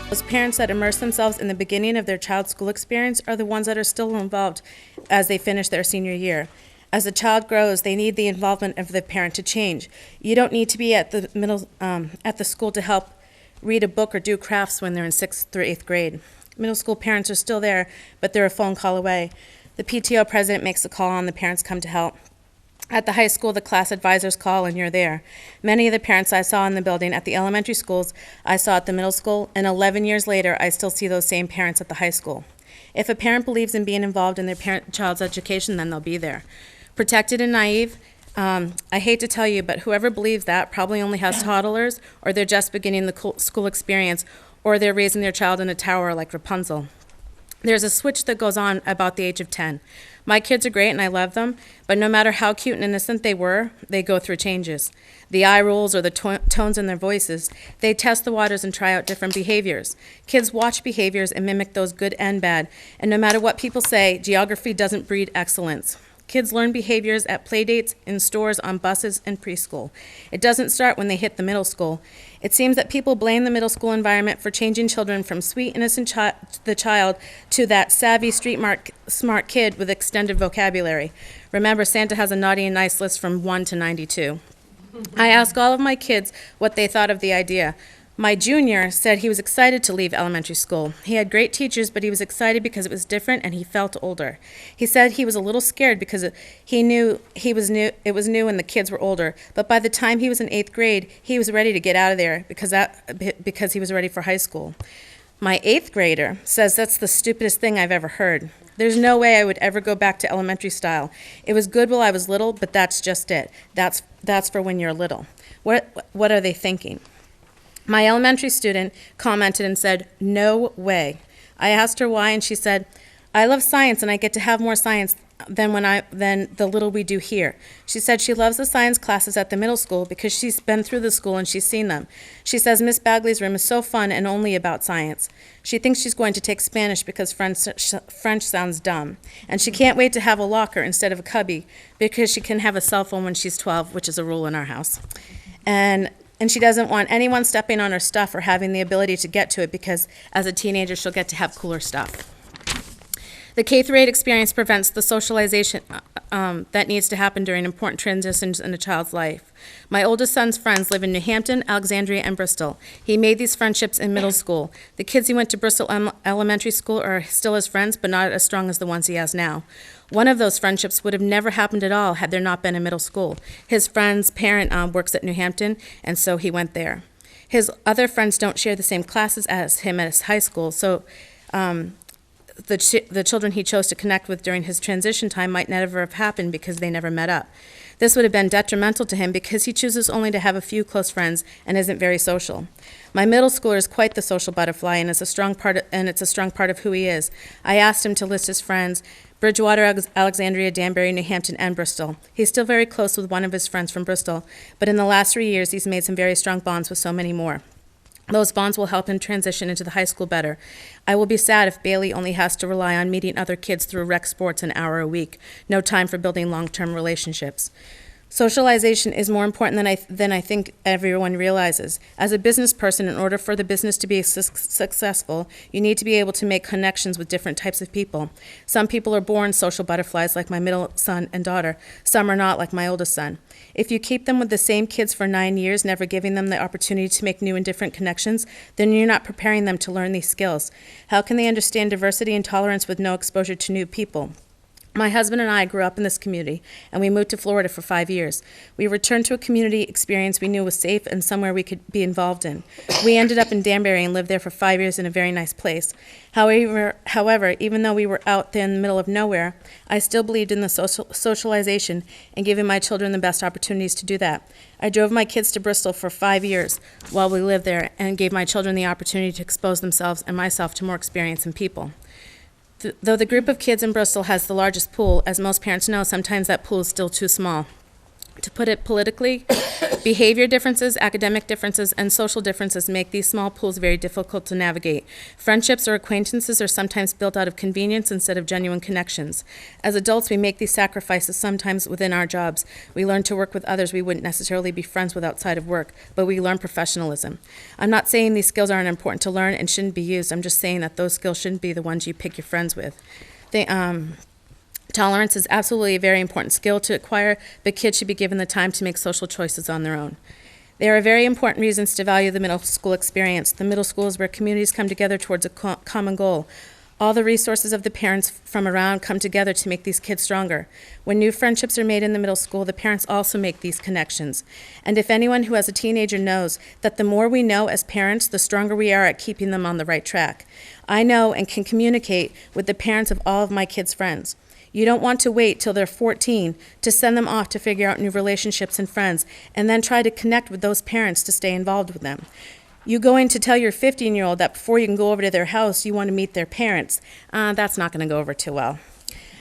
Those parents that immerse themselves in the beginning of their child's school experience are the ones that are still involved as they finish their senior year. As the child grows, they need the involvement of the parent to change. You don't need to be at the school to help read a book or do crafts when they're in 6th through 8th grade. Middle school parents are still there, but they're a phone call away. The PTO president makes a call and the parents come to help. At the high school, the class advisors call and you're there. Many of the parents I saw in the building at the elementary schools, I saw at the middle school, and 11 years later, I still see those same parents at the high school. If a parent believes in being involved in their child's education, then they'll be there. Protected and naive, I hate to tell you, but whoever believes that probably only has toddlers, or they're just beginning the school experience, or they're raising their child in a tower like Rapunzel. There's a switch that goes on about the age of 10. My kids are great and I love them, but no matter how cute and innocent they were, they go through changes. The eye rolls or the tones in their voices, they test the waters and try out different behaviors. Kids watch behaviors and mimic those good and bad, and no matter what people say, geography doesn't breed excellence. Kids learn behaviors at play dates, in stores, on buses, and preschool. It doesn't start when they hit the middle school. It seems that people blame the middle school environment for changing children from sweet, innocent child to that savvy, smart kid with extended vocabulary. Remember, Santa has a naughty and nice list from 1 to 92. I ask all of my kids what they thought of the idea. My junior said he was excited to leave elementary school. He had great teachers, but he was excited because it was different and he felt older. He said he was a little scared because he knew it was new and the kids were older. But by the time he was in 8th grade, he was ready to get out of there because he was ready for high school. My 8th grader says that's the stupidest thing I've ever heard. There's no way I would ever go back to elementary style. It was good while I was little, but that's just it. That's for when you're little. What are they thinking? My elementary student commented and said, "No way." I asked her why, and she said, "I love science, and I get to have more science than the little we do here." She said she loves the science classes at the middle school because she's been through the school and she's seen them. She says Miss Bagley's room is so fun and only about science. She thinks she's going to take Spanish because French sounds dumb. And she can't wait to have a locker instead of a cubby because she can have a cell phone when she's 12, which is a rule in our house. And she doesn't want anyone stepping on her stuff or having the ability to get to it because as a teenager, she'll get to have cooler stuff. The K-8 experience prevents the socialization that needs to happen during important transitions in a child's life. My oldest son's friends live in New Hampton, Alexandria, and Bristol. He made these friendships in middle school. The kids he went to Bristol Elementary School are still his friends, but not as strong as the ones he has now. One of those friendships would have never happened at all had there not been a middle school. His friend's parent works at New Hampton, and so he went there. His other friends don't share the same classes as him at his high school, so the children he chose to connect with during his transition time might never have happened because they never met up. This would have been detrimental to him because he chooses only to have a few close friends and isn't very social. My middle schooler is quite the social butterfly and it's a strong part of who he is. I asked him to list his friends: Bridgewater, Alexandria, Danbury, New Hampton, and Bristol. He's still very close with one of his friends from Bristol, but in the last 3 years, he's made some very strong bonds with so many more. Those bonds will help him transition into the high school better. I will be sad if Bailey only has to rely on meeting other kids through rec sports an hour a week. No time for building long-term relationships. Socialization is more important than I think everyone realizes. As a business person, in order for the business to be successful, you need to be able to make connections with different types of people. Some people are born social butterflies like my middle son and daughter. Some are not like my oldest son. If you keep them with the same kids for 9 years, never giving them the opportunity to make new and different connections, then you're not preparing them to learn these skills. How can they understand diversity and tolerance with no exposure to new people? My husband and I grew up in this community, and we moved to Florida for 5 years. We returned to a community experience we knew was safe and somewhere we could be involved in. We ended up in Danbury and lived there for 5 years in a very nice place. However, even though we were out there in the middle of nowhere, I still believed in the socialization and giving my children the best opportunities to do that. I drove my kids to Bristol for 5 years while we lived there and gave my children the opportunity to expose themselves and myself to more experience and people. Though the group of kids in Bristol has the largest pool, as most parents know, sometimes that pool is still too small. To put it politically, behavior differences, academic differences, and social differences make these small pools very difficult to navigate. Friendships or acquaintances are sometimes built out of convenience instead of genuine connections. As adults, we make these sacrifices sometimes within our jobs. We learn to work with others we wouldn't necessarily be friends with outside of work, but we learn professionalism. I'm not saying these skills aren't important to learn and shouldn't be used. I'm just saying that those skills shouldn't be the ones you pick your friends with. Tolerance is absolutely a very important skill to acquire, but kids should be given the time to make social choices on their own. There are very important reasons to value the middle school experience. The middle school is where communities come together towards a common goal. All the resources of the parents from around come together to make these kids stronger. When new friendships are made in the middle school, the parents also make these connections. And if anyone who has a teenager knows that the more we know as parents, the stronger we are at keeping them on the right track. I know and can communicate with the parents of all of my kids' friends. You don't want to wait till they're 14 to send them off to figure out new relationships and friends, and then try to connect with those parents to stay involved with them. You go in to tell your 15-year-old that before you can go over to their house, you want to meet their parents. That's not going to go over too well.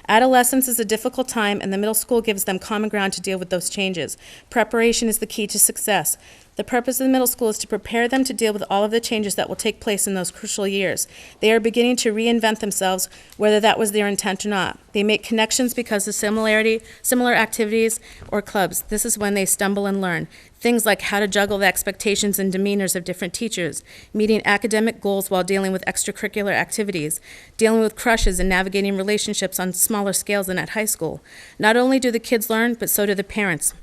Adolescence is a difficult time, and the middle school gives them common ground to deal with those changes. Preparation is the key to success. The purpose of the middle school is to prepare them to deal with all of the changes that will take place in those crucial years. They are beginning to reinvent themselves, whether that was their intent or not. They make connections because of similar activities or clubs. This is when they stumble and learn. Things like how to juggle the expectations and demeanors of different teachers, meeting academic goals while dealing with extracurricular activities, dealing with crushes and navigating relationships on smaller scales than at high school. Not only do the kids learn, but so do the parents.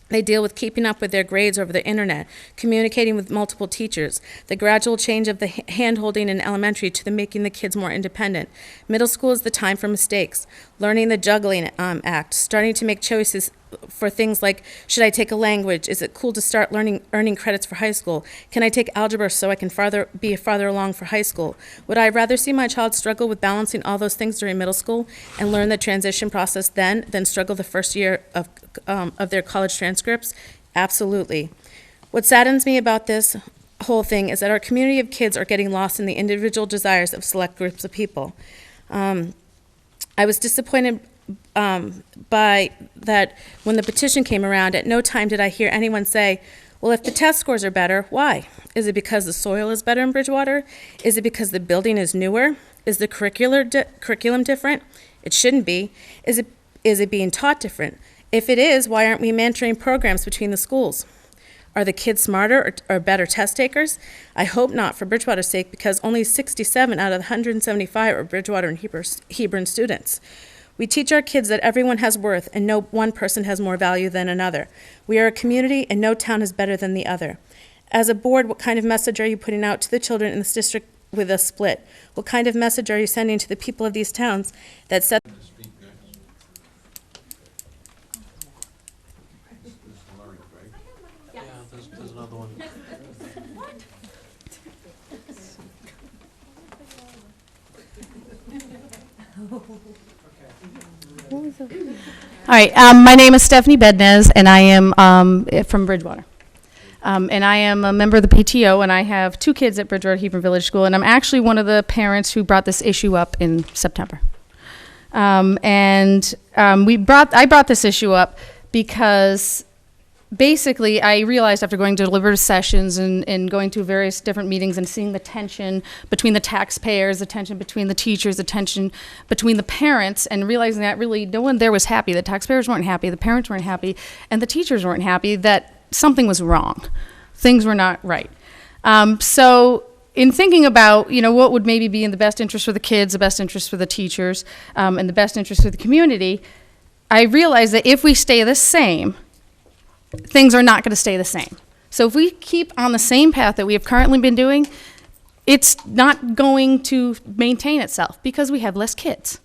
They deal with keeping up with their grades over the internet, communicating with multiple teachers, the gradual change of the hand-holding in elementary to the making the kids more independent. Middle school is the time for mistakes, learning the juggling act, starting to make choices for things like, should I take a language? Is it cool to start earning credits for high school? Can I take algebra so I can be farther along for high school? Would I rather see my child struggle with balancing all those things during middle school and learn the transition process then than struggle the first year of their college transcripts? Absolutely. What saddens me about this whole thing is that our community of kids are getting lost in the individual desires of select groups of people. I was disappointed by that when the petition came around. At no time did I hear anyone say, well, if the test scores are better, why? Is it because the soil is better in Bridgewater? Is it because the building is newer? Is the curriculum different? It shouldn't be. Is it being taught different? If it is, why aren't we mentoring programs between the schools? Are the kids smarter or better test takers? I hope not for Bridgewater's sake, because only 67 out of the 175 are Bridgewater and Hebron students. We teach our kids that everyone has worth and no one person has more value than another. We are a community and no town is better than the other. As a board, what kind of message are you putting out to the children in this district with a split? What kind of message are you sending to the people of these towns that set There's another one. All right, my name is Stephanie Bednez, and I am from Bridgewater. And I am a member of the PTO, and I have 2 kids at Bridgewater Hebron Village School, and I'm actually one of the parents who brought this issue up in September. I brought this issue up because basically I realized after going to deliberative sessions and going to various different meetings and seeing the tension between the taxpayers, the tension between the teachers, the tension between the parents, and realizing that really no one there was happy. The taxpayers weren't happy, the parents weren't happy, and the teachers weren't happy, that something was wrong. Things were not right. So in thinking about, what would maybe be in the best interest for the kids, the best interest for the teachers, and the best interest for the community, I realized that if we stay the same, things are not going to stay the same. So if we keep on the same path that we have currently been doing, it's not going to maintain itself because we have less kids.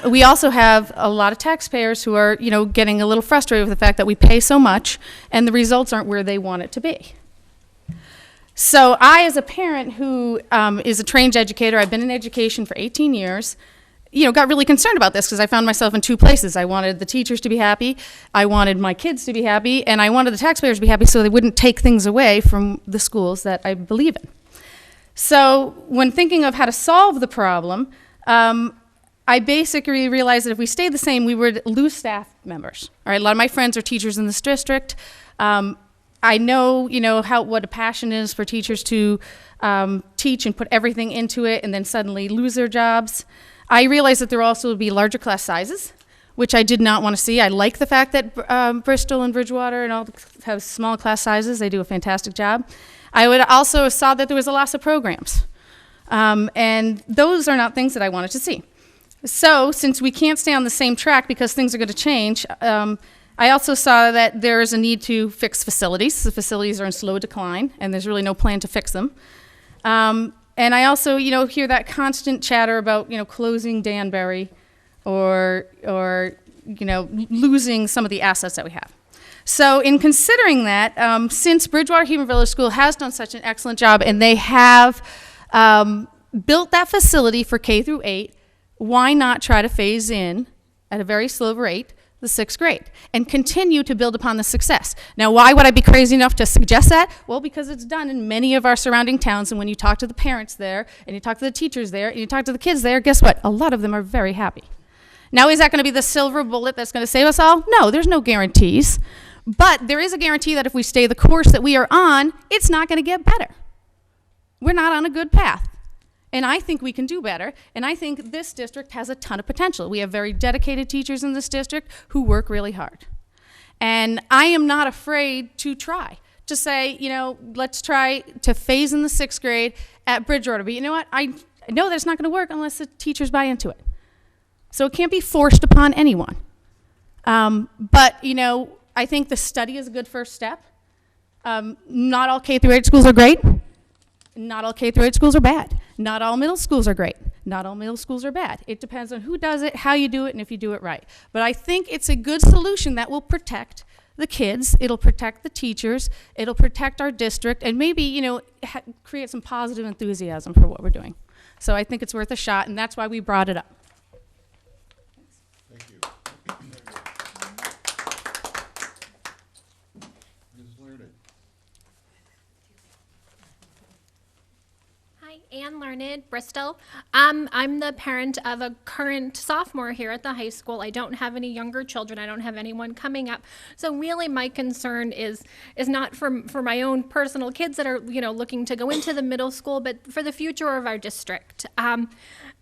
We also have a lot of taxpayers who are, getting a little frustrated with the fact that we pay so much and the results aren't where they want it to be. So I, as a parent who is a trained educator, I've been in education for 18 years, got really concerned about this because I found myself in 2 places. I wanted the teachers to be happy, I wanted my kids to be happy, and I wanted the taxpayers to be happy so they wouldn't take things away from the schools that I believe in. So when thinking of how to solve the problem, I basically realized that if we stayed the same, we would lose staff members. All right, a lot of my friends are teachers in this district. I know, what a passion is for teachers to teach and put everything into it and then suddenly lose their jobs. I realized that there also would be larger class sizes, which I did not want to see. I like the fact that Bristol and Bridgewater and all have small class sizes. They do a fantastic job. I would also saw that there was a loss of programs. And those are not things that I wanted to see. So since we can't stay on the same track because things are going to change, I also saw that there is a need to fix facilities. The facilities are in slow decline, and there's really no plan to fix them. And I also, hear that constant chatter about, closing Danbury or losing some of the assets that we have. So in considering that, since Bridgewater Human Village School has done such an excellent job and they have built that facility for K through 8, why not try to phase in at a very slow rate the 6th grade and continue to build upon the success? Now, why would I be crazy enough to suggest that? Well, because it's done in many of our surrounding towns, and when you talk to the parents there, and you talk to the teachers there, and you talk to the kids there, guess what? A lot of them are very happy. Now, is that going to be the silver bullet that's going to save us all? No, there's no guarantees. But there is a guarantee that if we stay the course that we are on, it's not going to get better. We're not on a good path. And I think we can do better, and I think this district has a ton of potential. We have very dedicated teachers in this district who work really hard. And I am not afraid to try, to say, let's try to phase in the 6th grade at Bridgewater. But you know what? I know that it's not going to work unless the teachers buy into it. So it can't be forced upon anyone. But I think the study is a good first step. Not all K through 8 schools are great. Not all K through 8 schools are bad. Not all middle schools are great. Not all middle schools are bad. It depends on who does it, how you do it, and if you do it right. But I think it's a good solution that will protect the kids. It'll protect the teachers. It'll protect our district, and maybe, create some positive enthusiasm for what we're doing. So I think it's worth a shot, and that's why we brought it up. Thank you. Ms. Learned. Hi, Ann Learned, Bristol. I'm the parent of a current sophomore here at the high school. I don't have any younger children. I don't have anyone coming up. So really my concern is not for my own personal kids that are, looking to go into the middle school, but for the future of our district.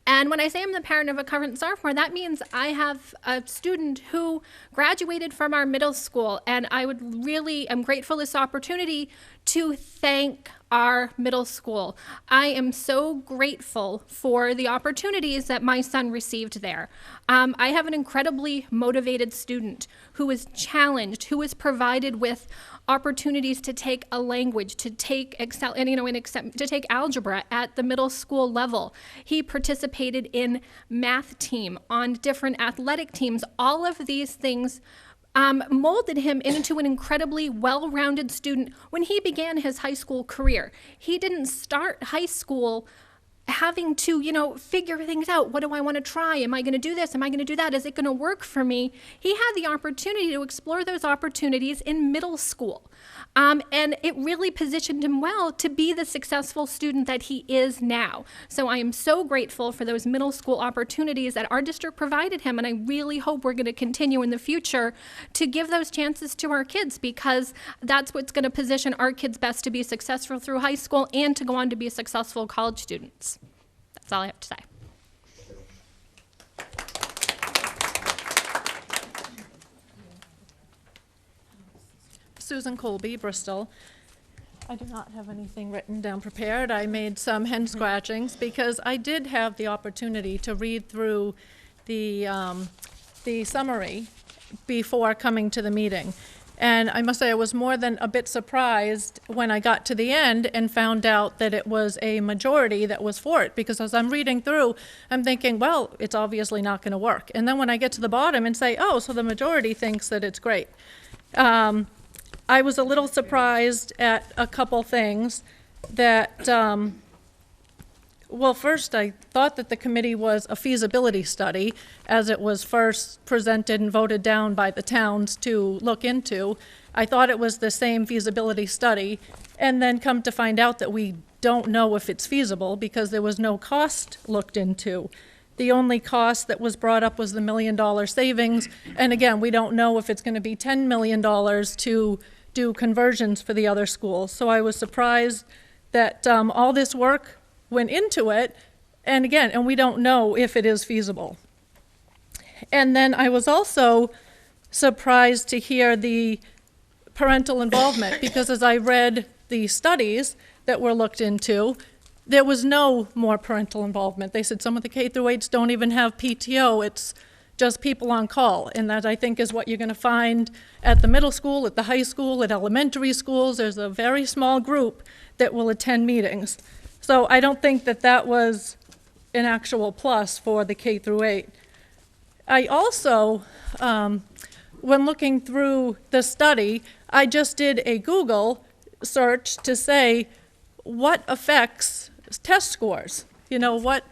And when I say I'm the parent of a current sophomore, that means I have a student who graduated from our middle school, and I am grateful for this opportunity to thank our middle school. I am so grateful for the opportunities that my son received there. I have an incredibly motivated student who is challenged, who is provided with opportunities to take a language, to take to take algebra at the middle school level. He participated in math team, on different athletic teams. All of these things molded him into an incredibly well-rounded student when he began his high school career. He didn't start high school having to, figure things out. What do I want to try? Am I going to do this? Am I going to do that? Is it going to work for me? He had the opportunity to explore those opportunities in middle school. And it really positioned him well to be the successful student that he is now. So I am so grateful for those middle school opportunities that our district provided him, and I really hope we're going to continue in the future to give those chances to our kids, because that's what's going to position our kids best to be successful through high school and to go on to be successful college students. That's all I have to say. Susan Colby, Bristol. I do not have anything written down prepared. I made some hen scratchings because I did have the opportunity to read through the summary before coming to the meeting. And I must say I was more than a bit surprised when I got to the end and found out that it was a majority that was for it, because as I'm reading through, I'm thinking, well, it's obviously not going to work. And then when I get to the bottom and say, oh, so the majority thinks that it's great. I was a little surprised at a couple things that, well, first I thought that the committee was a feasibility study as it was first presented and voted down by the towns to look into. I thought it was the same feasibility study, and then come to find out that we don't know if it's feasible because there was no cost looked into. The only cost that was brought up was the $1 million savings. And again, we don't know if it's going to be $10 million to do conversions for the other schools. So I was surprised that all this work went into it. And again, and we don't know if it is feasible. And then I was also surprised to hear the parental involvement, because as I read the studies that were looked into, there was no more parental involvement. They said some of the K-8s don't even have PTO. It's just people on call. And that, I think, is what you're going to find at the middle school, at the high school, at elementary schools. There's a very small group that will attend meetings. So I don't think that that was an actual plus for the K-8. I also, when looking through the study, I just did a Google search to say what affects test scores. You know, what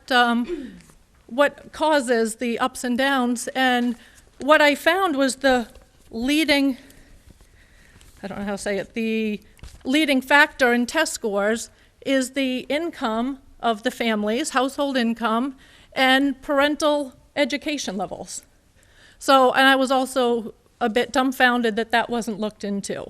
causes the ups and downs. And what I found was the leading, I don't know how to say it, the leading factor in test scores is the income of the families, household income, and parental education levels. So, and I was also a bit dumbfounded that that wasn't looked into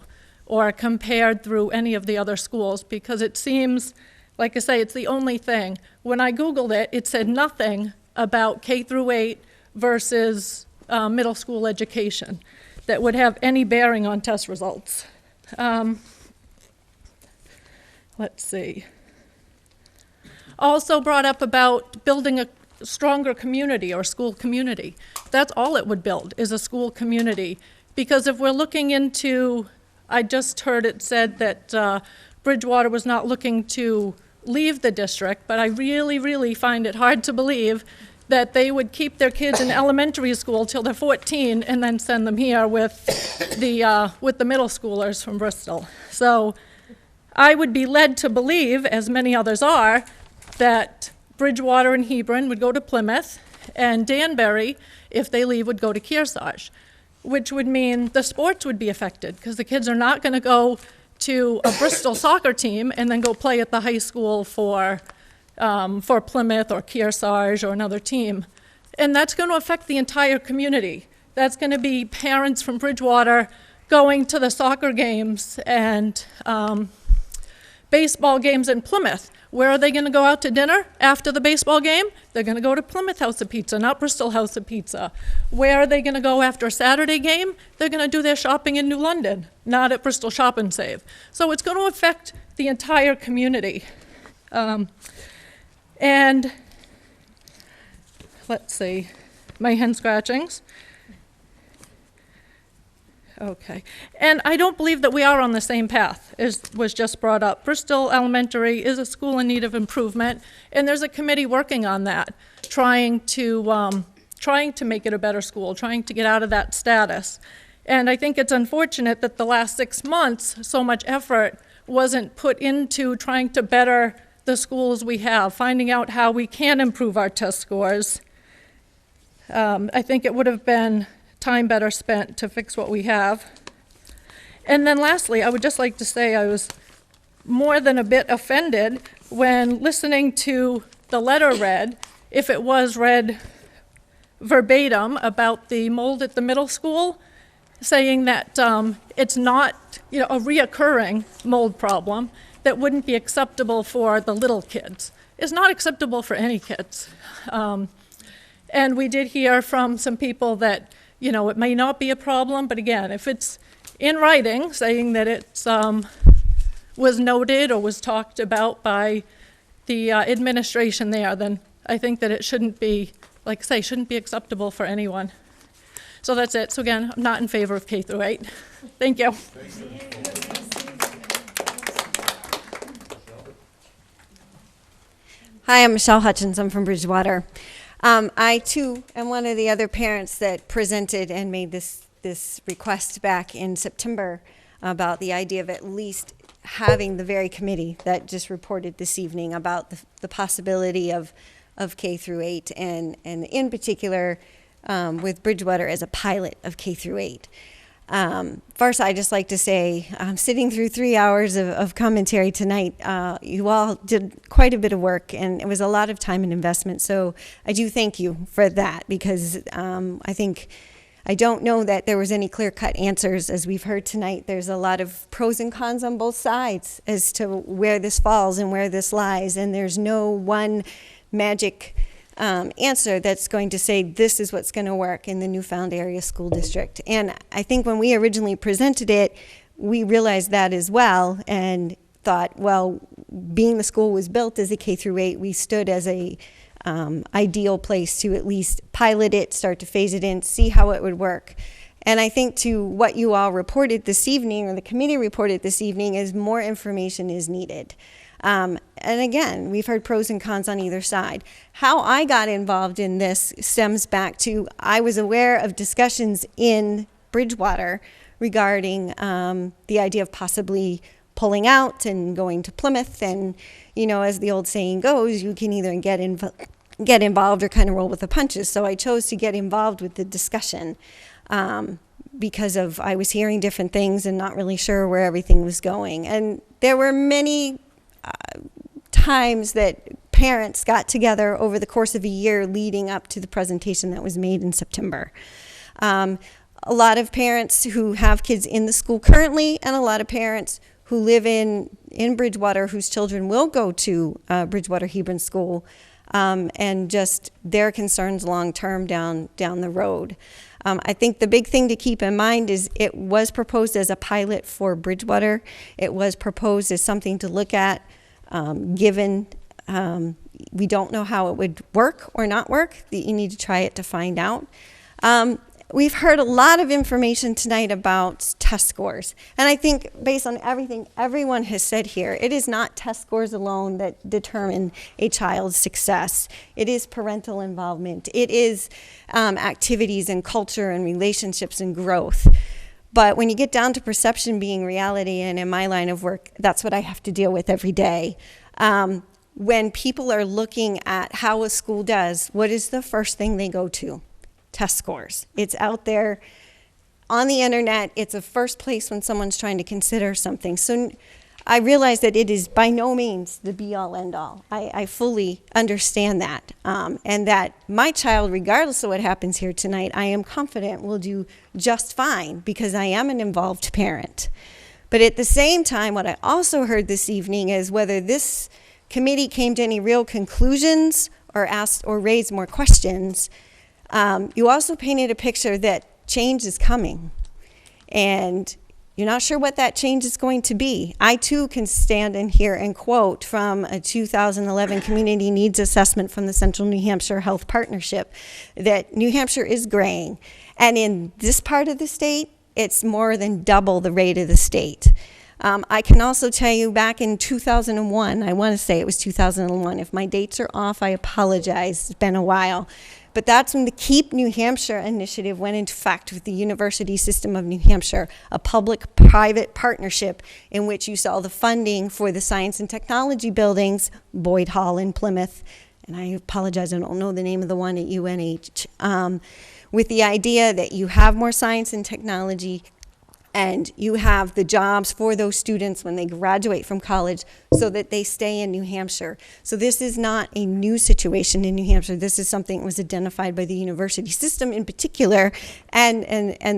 or compared through any of the other schools, because it seems, like I say, it's the only thing. When I Googled it, it said nothing about K-8 versus middle school education that would have any bearing on test results. Let's see. Also brought up about building a stronger community or school community. That's all it would build, is a school community. Because if we're looking into, I just heard it said that Bridgewater was not looking to leave the district, but I really, really find it hard to believe that they would keep their kids in elementary school till they're 14 and then send them here with the middle schoolers from Bristol. So I would be led to believe, as many others are, that Bridgewater and Hebron would go to Plymouth, and Danbury, if they leave, would go to Kearsarge, which would mean the sports would be affected, because the kids are not going to go to a Bristol soccer team and then go play at the high school for Plymouth or Kearsarge or another team. And that's going to affect the entire community. That's going to be parents from Bridgewater going to the soccer games and baseball games in Plymouth. Where are they going to go out to dinner after the baseball game? They're going to go to Plymouth House of Pizza, not Bristol House of Pizza. Where are they going to go after a Saturday game? They're going to do their shopping in New London, not at Bristol Shop and Save. So it's going to affect the entire community. And let's see, my hen scratchings. Okay, and I don't believe that we are on the same path as was just brought up. Bristol Elementary is a school in need of improvement, and there's a committee working on that, trying to make it a better school, trying to get out of that status. And I think it's unfortunate that the last 6 months, so much effort wasn't put into trying to better the schools we have, finding out how we can improve our test scores. I think it would have been time better spent to fix what we have. And then lastly, I would just like to say I was more than a bit offended when listening to the letter read, if it was read verbatim about the mold at the middle school, saying that it's not, a reoccurring mold problem that wouldn't be acceptable for the little kids. It's not acceptable for any kids. And we did hear from some people that it may not be a problem, but again, if it's in writing saying that it was noted or was talked about by the administration there, then I think that it shouldn't be, like I say, shouldn't be acceptable for anyone. So that's it. So again, I'm not in favor of K-8. Thank you. Hi, I'm Michelle Hutchins. I'm from Bridgewater. I, too, am one of the other parents that presented and made this request back in September about the idea of at least having the very committee that just reported this evening about the possibility of K-8 and in particular with Bridgewater as a pilot of K-8. First, I'd just like to say, sitting through 3 hours of commentary tonight, you all did quite a bit of work, and it was a lot of time and investment. So I do thank you for that, because I don't know that there was any clear-cut answers. As we've heard tonight, there's a lot of pros and cons on both sides as to where this falls and where this lies, and there's no one magic answer that's going to say this is what's going to work in the Newfound Area School District. And I think when we originally presented it, we realized that as well and thought, well, being the school was built as a K-8, we stood as a ideal place to at least pilot it, start to phase it in, see how it would work. And I think to what you all reported this evening, or the committee reported this evening, is more information is needed. And again, we've heard pros and cons on either side. How I got involved in this stems back to I was aware of discussions in Bridgewater regarding the idea of possibly pulling out and going to Plymouth. And, you know, as the old saying goes, you can either get involved or kind of roll with the punches. So I chose to get involved with the discussion because of I was hearing different things and not really sure where everything was going. And there were many times that parents got together over the course of a year leading up to the presentation that was made in September. A lot of parents who have kids in the school currently, and a lot of parents who live in Bridgewater whose children will go to Bridgewater Hebron School, and just their concerns long-term down the road. I think the big thing to keep in mind is it was proposed as a pilot for Bridgewater. It was proposed as something to look at, given we don't know how it would work or not work. You need to try it to find out. We've heard a lot of information tonight about test scores. And I think based on everything everyone has said here, it is not test scores alone that determine a child's success. It is parental involvement. It is activities and culture and relationships and growth. But when you get down to perception being reality, and in my line of work, that's what I have to deal with every day. When people are looking at how a school does, what is the first thing they go to? Test scores. It's out there on the internet. It's a first place when someone's trying to consider something. So I realize that it is by no means the be-all, end-all. I fully understand that. And that my child, regardless of what happens here tonight, I am confident will do just fine because I am an involved parent. But at the same time, what I also heard this evening is whether this committee came to any real conclusions or asked or raised more questions. You also painted a picture that change is coming, and you're not sure what that change is going to be. I, too, can stand in here and quote from a 2011 Community Needs Assessment from the Central New Hampshire Health Partnership that New Hampshire is graying. And in this part of the state, it's more than double the rate of the state. I can also tell you back in 2001, I want to say it was 2001. If my dates are off, I apologize. It's been a while. But that's when the Keep New Hampshire initiative went into effect with the University System of New Hampshire, a public-private partnership in which you saw the funding for the science and technology buildings, Boyd Hall in Plymouth, and I apologize, I don't know the name of the one at UNH, with the idea that you have more science and technology and you have the jobs for those students when they graduate from college so that they stay in New Hampshire. So this is not a new situation in New Hampshire. This is something that was identified by the university system in particular and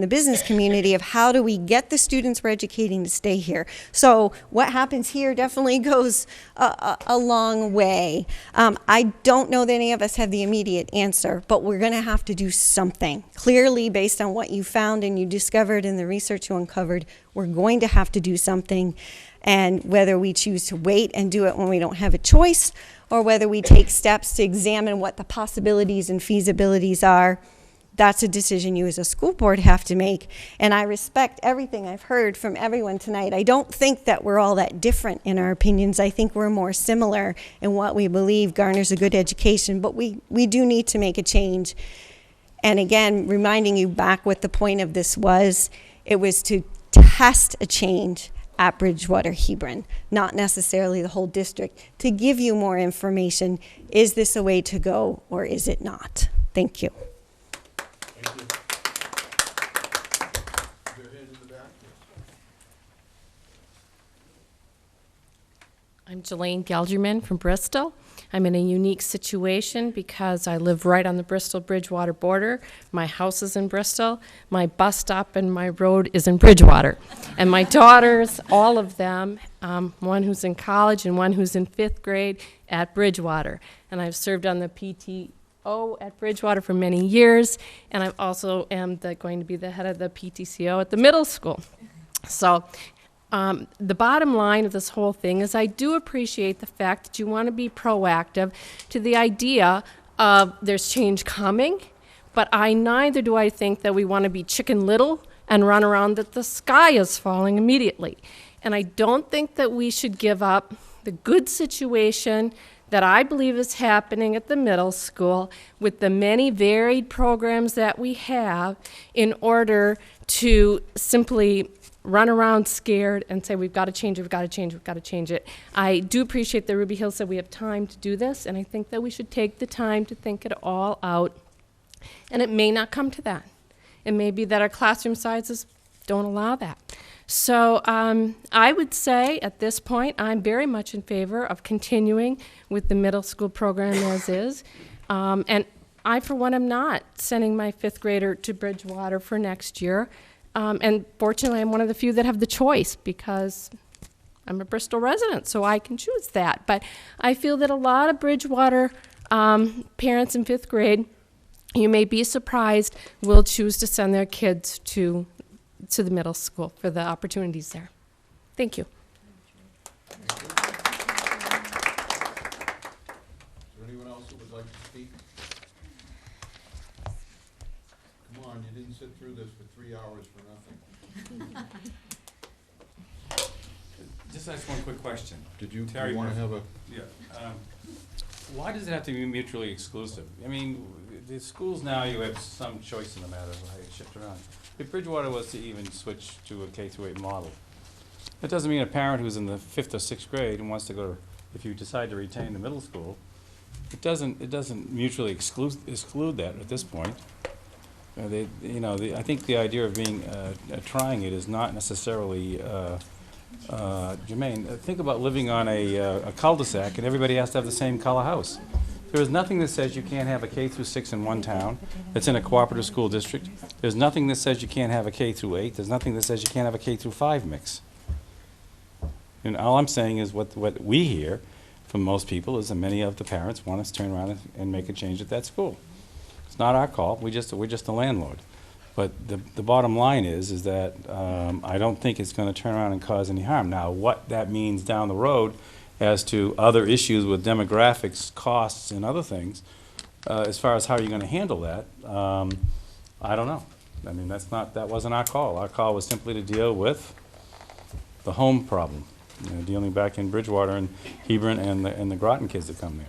the business community of how do we get the students we're educating to stay here. So what happens here definitely goes a long way. I don't know that any of us have the immediate answer, but we're going to have to do something. Clearly, based on what you found and you discovered in the research you uncovered, we're going to have to do something. And whether we choose to wait and do it when we don't have a choice, or whether we take steps to examine what the possibilities and feasibilities are, that's a decision you as a school board have to make. And I respect everything I've heard from everyone tonight. I don't think that we're all that different in our opinions. I think we're more similar in what we believe garners a good education, but we do need to make a change. And again, reminding you back what the point of this was, it was to test a change at Bridgewater Hebron, not necessarily the whole district, to give you more information. Is this a way to go or is it not? Thank you. Thank you. Go ahead, Jelaine Gelgerman from Bristol. I'm in a unique situation because I live right on the Bristol-Bridgewater border. My house is in Bristol. My bus stop and my road is in Bridgewater. And my daughters, all of them, one who's in college and one who's in 5th grade at Bridgewater. And I've served on the PTO at Bridgewater for many years, and I also am going to be the head of the PTCO at the middle school. So the bottom line of this whole thing is I do appreciate the fact that you want to be proactive to the idea of there's change coming, but neither do I think that we want to be Chicken Little and run around that the sky is falling immediately. And I don't think that we should give up the good situation that I believe is happening at the middle school with the many varied programs that we have in order to simply run around scared and say, we've got to change it, we've got to change it, we've got to change it. I do appreciate that Ruby Hill said we have time to do this, and I think that we should take the time to think it all out. And it may not come to that. It may be that our classroom sizes don't allow that. So I would say at this point, I'm very much in favor of continuing with the middle school program as is. And I, for one, am not sending my 5th grader to Bridgewater for next year. And fortunately, I'm one of the few that have the choice because I'm a Bristol resident, so I can choose that. But I feel that a lot of Bridgewater parents in 5th grade, you may be surprised, will choose to send their kids to the middle school for the opportunities there. Thank you. Is there anyone else who would like to speak? Come on, you didn't sit through this for 3 hours for nothing. Just ask one quick question. Did you Terry want to Murphy. have a... Yeah. Why does it have to be mutually exclusive? I mean, the schools now, you have some choice in the matter of how you shift around. If Bridgewater was to even switch to a K-8 model, that doesn't mean a parent who's in the 5th or 6th grade and wants to go to, if you decide to retain the middle school, it doesn't mutually exclude that at this point. I think the idea of being trying it is not necessarily germane. Think about living on a cul-de-sac and everybody has to have the same color house. There is nothing that says you can't have a K-6 in one town that's in a cooperative school district. There's nothing that says you can't have a K-8. There's nothing that says you can't have a K-5 mix. And all I'm saying is what we hear from most people is that many of the parents want us to turn around and make a change at that school. It's not our call. We're just a landlord. But the bottom line is that I don't think it's going to turn around and cause any harm. Now, what that means down the road as to other issues with demographics, costs, and other things, as far as how you're going to handle that, I don't know. I mean, that wasn't our call. Our call was simply to deal with the home problem, dealing back in Bridgewater and Hebron and the Groton kids that come there.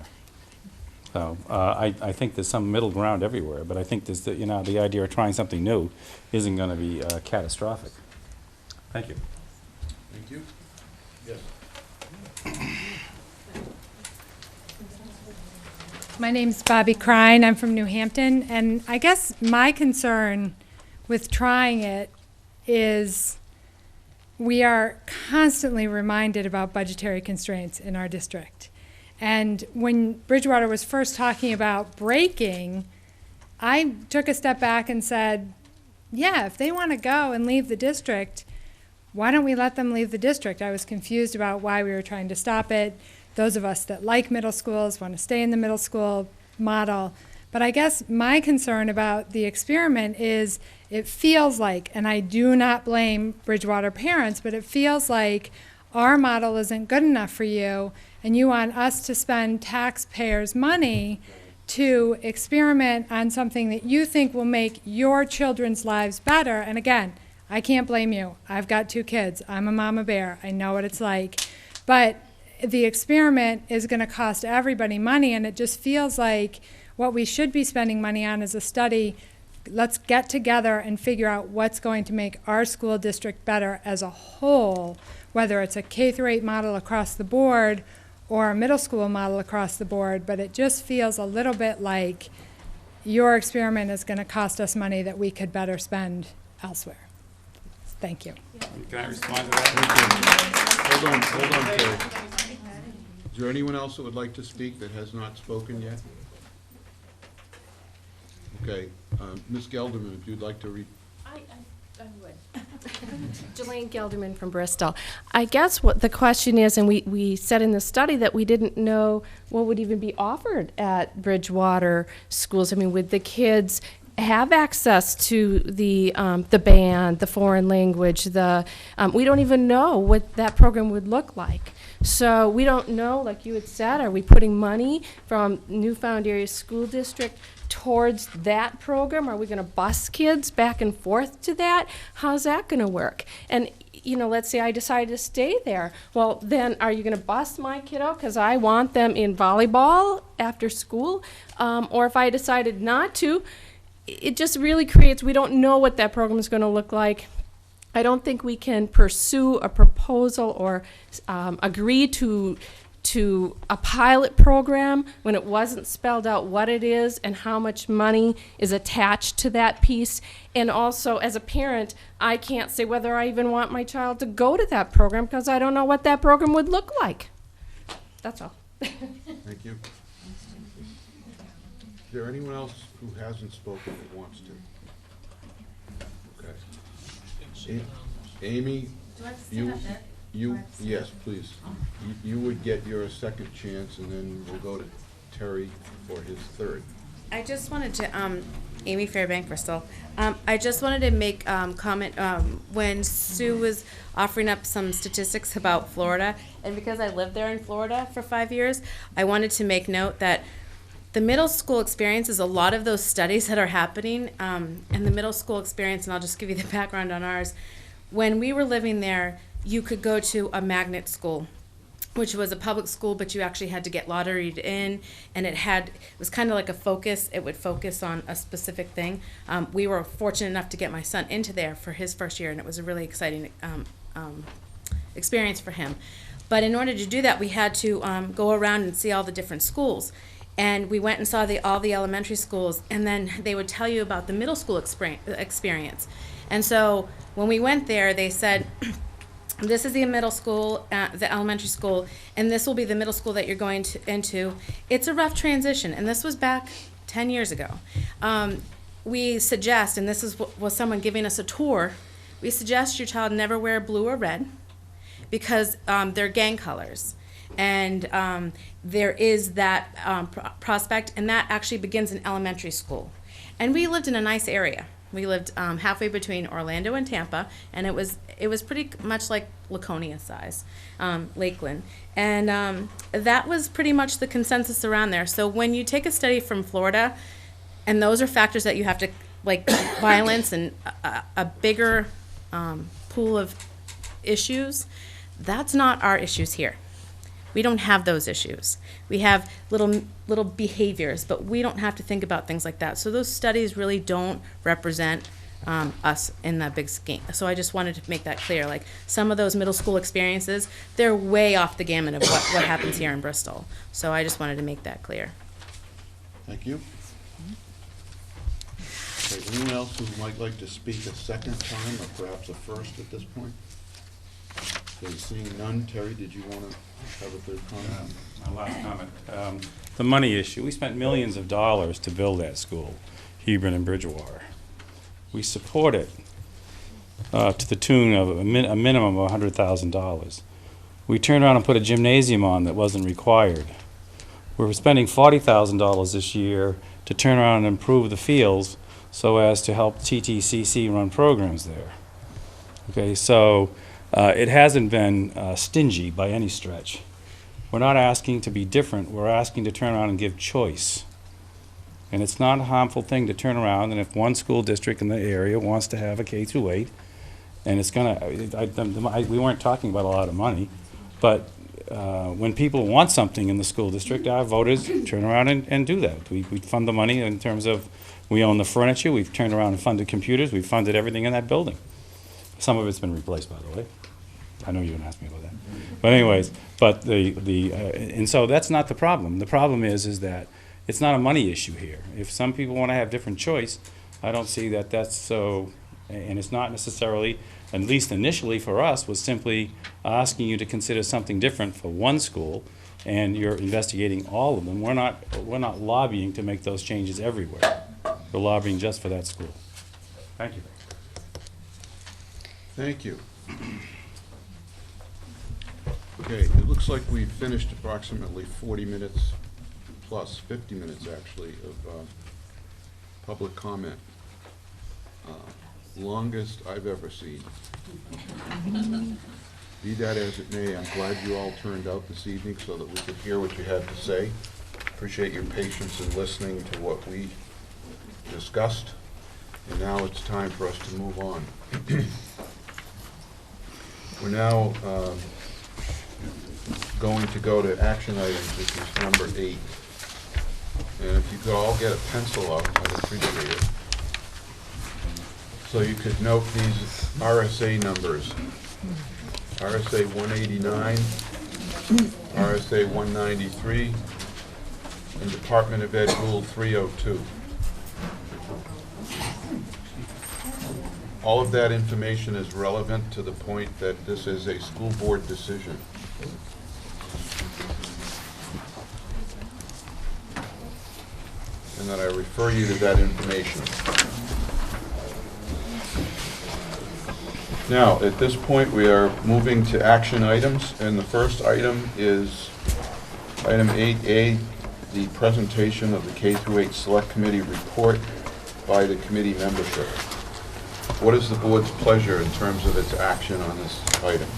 So I think there's some middle ground everywhere, but I think the idea of trying something new isn't going to be catastrophic. Thank you. Thank you. Yes. My name's Bobby Crine. I'm from New Hampton, and I guess my concern with trying it is we are constantly reminded about budgetary constraints in our district. And when Bridgewater was first talking about breaking, I took a step back and said, yeah, if they want to go and leave the district, why don't we let them leave the district? I was confused about why we were trying to stop it. Those of us that like middle schools want to stay in the middle school model. But I guess my concern about the experiment is it feels like, and I do not blame Bridgewater parents, but it feels like our model isn't good enough for you, and you want us to spend taxpayers' money to experiment on something that you think will make your children's lives better. And again, I can't blame you. I've got 2 kids. I'm a mama bear. I know what it's like. But the experiment is going to cost everybody money, and it just feels like what we should be spending money on is a study. Let's get together and figure out what's going to make our school district better as a whole, whether it's a K-8 model across the board or a middle school model across the board. But it just feels a little bit like your experiment is going to cost us money that we could better spend elsewhere. Thank you. Can I respond to that? Hold on, Terry. Is there anyone else that would like to speak that has not spoken yet? Okay, Ms. Gelderman, if you'd like to read. I would. Jelaine Gelderman from Bristol. I guess what the question is, and we said in the study that we didn't know what would even be offered at Bridgewater schools. I mean, would the kids have access to the band, the foreign language, we don't even know what that program would look like. So we don't know, like you had said, are we putting money from Newfound Area School District towards that program? Are we going to bus kids back and forth to that? How's that going to work? And, you know, let's say I decide to stay there. Well, then are you going to bus my kiddo because I want them in volleyball after school? Or if I decided not to, it just really creates, we don't know what that program is going to look like. I don't think we can pursue a proposal or agree to a pilot program when it wasn't spelled out what it is and how much money is attached to that piece. And also, as a parent, I can't say whether I even want my child to go to that program because I don't know what that program would look like. That's all. Thank you. Is there anyone else who hasn't spoken that wants to? Okay. Amy, yes, please. You would get your second chance, and then we'll go to Terry for his third. I just wanted to, Amy Fairbank, Bristol. I just wanted to make comment when Sue was offering up some statistics about Florida, and because I lived there in Florida for 5 years, I wanted to make note that the middle school experience is a lot of those studies that are happening, and the middle school experience, and I'll just give you the background on ours. When we were living there, you could go to a magnet school, which was a public school, but you actually had to get lotteried in, and it was kind of like a focus. It would focus on a specific thing. We were fortunate enough to get my son into there for his first year, and it was a really exciting experience for him. But in order to do that, we had to go around and see all the different schools. And we went and saw all the elementary schools, and then they would tell you about the middle school experience. And so when we went there, they said, this is the middle school, the elementary school, and this will be the middle school that you're going into. It's a rough transition, and this was back 10 years ago. We suggest, and this was someone giving us a tour, we suggest your child never wear blue or red because they're gang colors. And there is that prospect, and that actually begins in elementary school. And we lived in a nice area. We lived halfway between Orlando and Tampa, and it was pretty much like Laconia size, Lakeland. And that was pretty much the consensus around there. So when you take a study from Florida, and those are factors that you have to, like violence and a bigger pool of issues, that's not our issues here. We don't have those issues. We have little behaviors, but we don't have to think about things like that. So those studies really don't represent us in that big scheme. So I just wanted to make that clear. Like some of those middle school experiences, they're way off the gamut of what happens here in Bristol. So I just wanted to make that clear. Thank you. Okay, anyone else who might like to speak a second time, or perhaps a first at this point? Okay, seeing none, Terry, did you want to have a third comment? My last comment. The money issue. We spent millions of dollars to build that school, Hebron and Bridgewater. We support it to the tune of a minimum of $100,000. We turned around and put a gymnasium on that wasn't required. We're spending $40,000 this year to turn around and improve the fields so as to help TTCC run programs there. Okay, so it hasn't been stingy by any stretch. We're not asking to be different. We're asking to turn around and give choice. And it's not a harmful thing to turn around, and if one school district in the area wants to have a K-8, and it's going to, we weren't talking about a lot of money, but when people want something in the school district, our voters turn around and do that. We fund the money in terms of, we own the furniture, we've turned around and funded computers, we've funded everything in that building. Some of it's been replaced, by the way. I know you didn't ask me about that. But anyways, but and so that's not the problem. The problem is that it's not a money issue here. If some people want to have different choice, I don't see that that's so, and it's not necessarily, at least initially for us, was simply asking you to consider something different for one school and you're investigating all of them. We're not lobbying to make those changes everywhere. We're lobbying just for that school. Thank you. Thank you. Okay, it looks like we've finished approximately 40 minutes plus, 50 minutes actually, of public comment. Longest I've ever seen. Be that as it may, I'm glad you all turned out this evening so that we could hear what you had to say. Appreciate your patience in listening to what we discussed. And now it's time for us to move on. We're now going to go to action items, which is number 8. And if you could all get a pencil out, I'd appreciate it. So you could note these RSA numbers. RSA 189, RSA 193, and Department of Ed Rule 302. All of that information is relevant to the point that this is a school board decision. And that I refer you to that information. Now, at this point, we are moving to action items, and the first item is item 8A, the presentation of the K-8 Select Committee report by the committee membership. What is the board's pleasure in terms of its action on this item?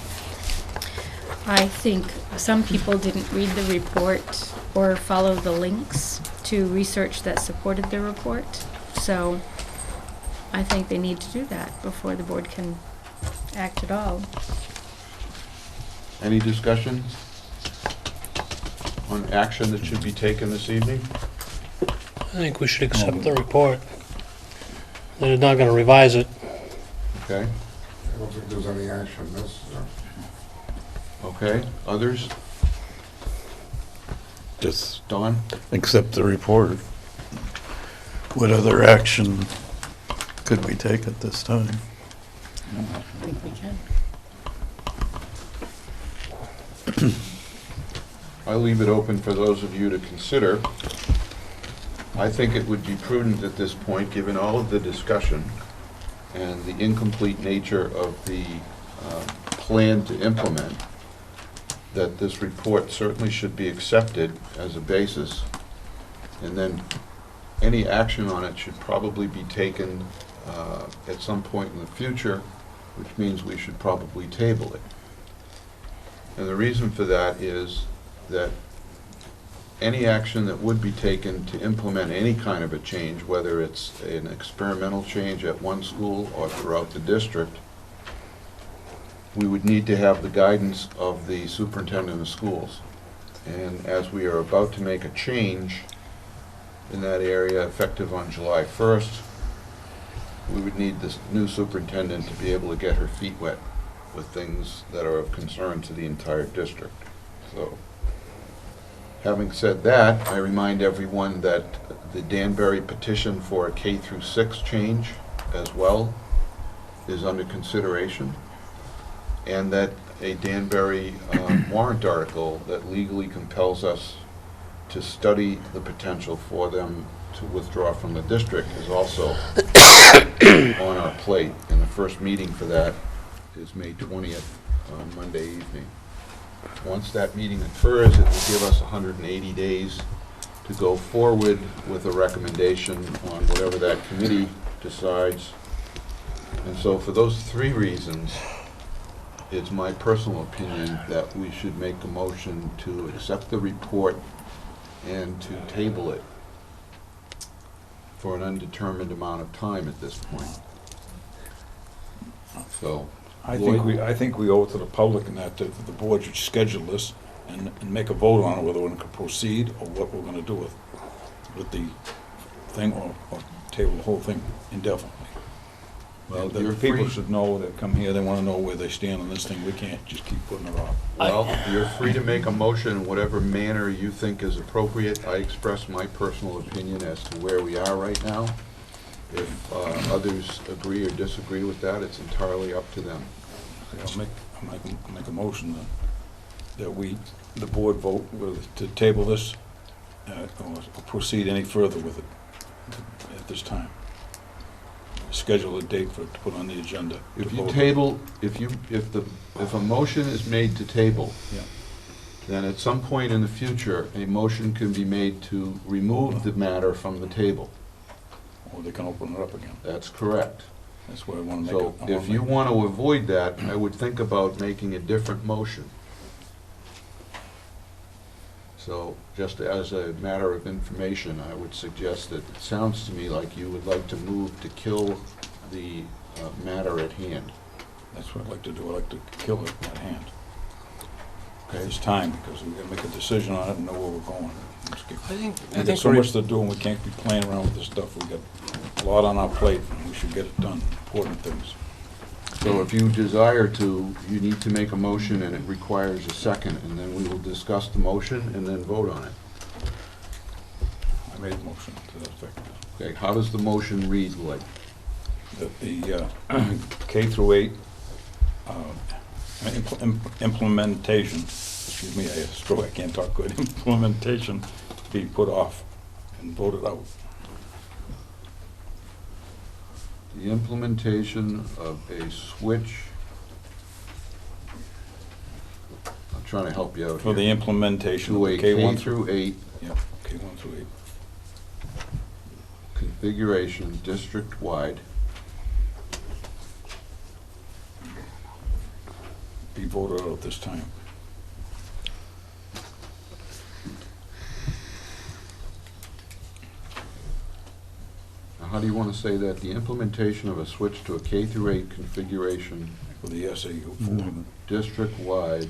I think some people didn't read the report or follow the links to research that supported the report. So I think they need to do that before the board can act at all. Any discussion on action that should be taken this evening? I think we should accept the report. They're not going to revise it. Okay. I don't think there's any action necessary. Okay. Others? Just Don? accept the report. What other action could we take at this time? I think we can. I'll leave it open for those of you to consider. I think it would be prudent at this point, given all of the discussion and the incomplete nature of the plan to implement, that this report certainly should be accepted as a basis, and then any action on it should probably be taken at some point in the future, which means we should probably table it. And the reason for that is that any action that would be taken to implement any kind of a change, whether it's an experimental change at one school or throughout the district, we would need to have the guidance of the superintendent of schools. And as we are about to make a change in that area effective on July 1st, we would need this new superintendent to be able to get her feet wet with things that are of concern to the entire district. So, having said that, I remind everyone that the Danbury petition for a K-6 change as well is under consideration, and that a Danbury warrant article that legally compels us to study the potential for them to withdraw from the district is also on our plate, and the first meeting for that is May 20th, on Monday evening. Once that meeting occurs, it will give us 180 days to go forward with a recommendation on whatever that committee decides. And so for those 3 reasons, it's my personal opinion that we should make a motion to accept the report and to table it for an undetermined amount of time at this point. So, I think we owe it to the public and that the board should schedule this and make a vote on it, whether we're going to proceed or what we're going to do with the thing, or table the whole thing indefinitely. Well, the you're people free. should know that come here, they want to know where they stand on this thing. We can't just keep putting it off. well, you're free to make a motion in whatever manner you think is appropriate. I express my personal opinion as to where we are right now. If others agree or disagree with that, it's entirely up to them. I'll make a motion that we the board vote whether to table this or proceed any further with it at this time. Schedule a date for it to put on the agenda. If to you vote. table, if a motion is made to table, Yeah. then at some point in the future, a motion can be made to remove the matter from the table. Or they can open it up again. That's correct. That's what I want to So make it. if you want to avoid that, I would think about making a different motion. So just as a matter of information, I would suggest that it sounds to me like you would like to move to kill the matter at hand. That's what I'd like to do. I'd like to kill it at hand. Okay. It's time, because we've got to make a decision on it and know where we're going. I We've got think so much to do, and we can't be playing around with this stuff. We've got a lot on our plate, and we should get it done, important things. So if you desire to, you need to make a motion and it requires a second, and then we will discuss the motion and then vote on it. I made a motion to that effect. Okay, how does the motion read, Lloyd? That the K through 8 implementation, excuse me, I have a stroke, I can't talk good, implementation be put off and voted out. The implementation of a switch, I'm trying to help you out For the here, implementation to of a the K1 K through 8 Yeah, K1 through 8. configuration district-wide, Be voted out this time. now how do you want to say that? The implementation of a switch to a K through 8 configuration For the SAU. district-wide,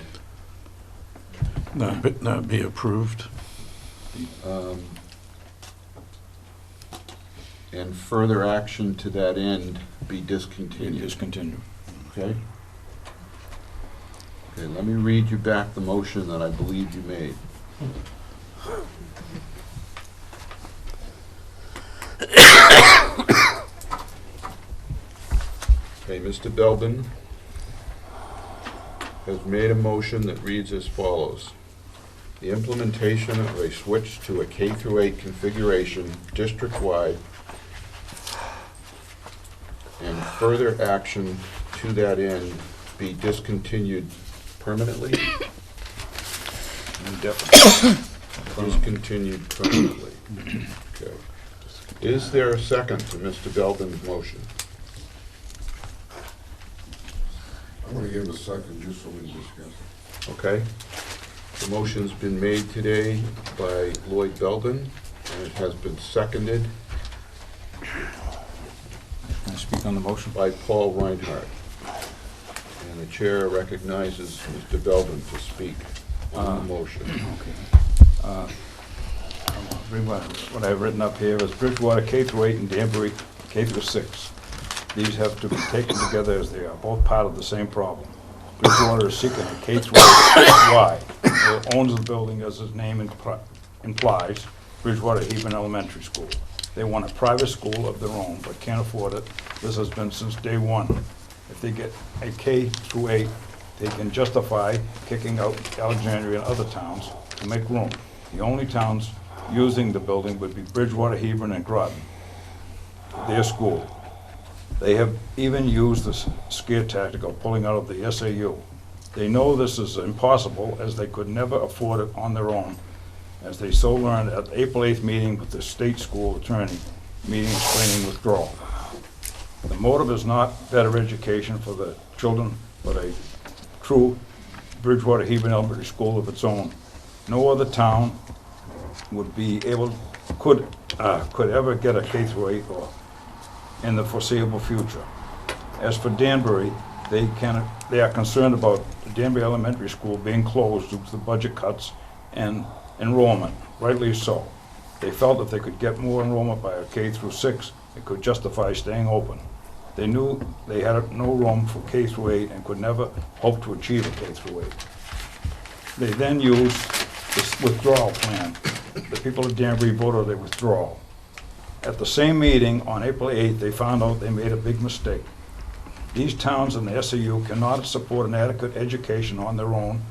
Not be approved. and further action to that end be discontinued. Discontinue. Okay? Okay, let me read you back the motion that I believe you made. Okay, Mr. Belbin has made a motion that reads as follows. The implementation of a switch to a K through 8 configuration district-wide and further action to that end be discontinued permanently? Indefinitely. Discontinued permanently. Okay. Is there a second to Mr. Belbin's motion? I'm gonna give a second just so we can discuss it. Okay. The motion's been made today by Lloyd Belbin, and it has been seconded Can I speak on the motion? by Paul Reinhardt. And the chair recognizes Mr. Belbin to speak on the motion. Okay. What I've written up here is Bridgewater K through 8 and Danbury K through 6. These have to be taken together as they are both part of the same problem. Bridgewater is seeking a K through 8. Why? Well, it owns the building, as its name implies, Bridgewater Haven Elementary School. They want a private school of their own, but can't afford it. This has been since day one. If they get a K through 8, they can justify kicking out Alexandria and other towns to make room. The only towns using the building would be Bridgewater, Hebron, and Groton, their school. They have even used the scare tactic of pulling out of the SAU. They know this is impossible, as they could never afford it on their own, as they so learned at the April 8th meeting with the state school attorney, meeting explaining withdrawal. The motive is not better education for the children, but a true Bridgewater Haven Elementary School of its own. No other town would be able, could ever get a K through 8 or in the foreseeable future. As for Danbury, they are concerned about the Danbury Elementary School being closed due to the budget cuts and enrollment, rightly so. They felt if they could get more enrollment by a K through 6, it could justify staying open. They knew they had no room for K through 8 and could never hope to achieve a K through 8. They then used this withdrawal plan. The people of Danbury voted their withdrawal. At the same meeting on April 8th, they found out they made a big mistake. These towns in the SAU cannot support an adequate education on their own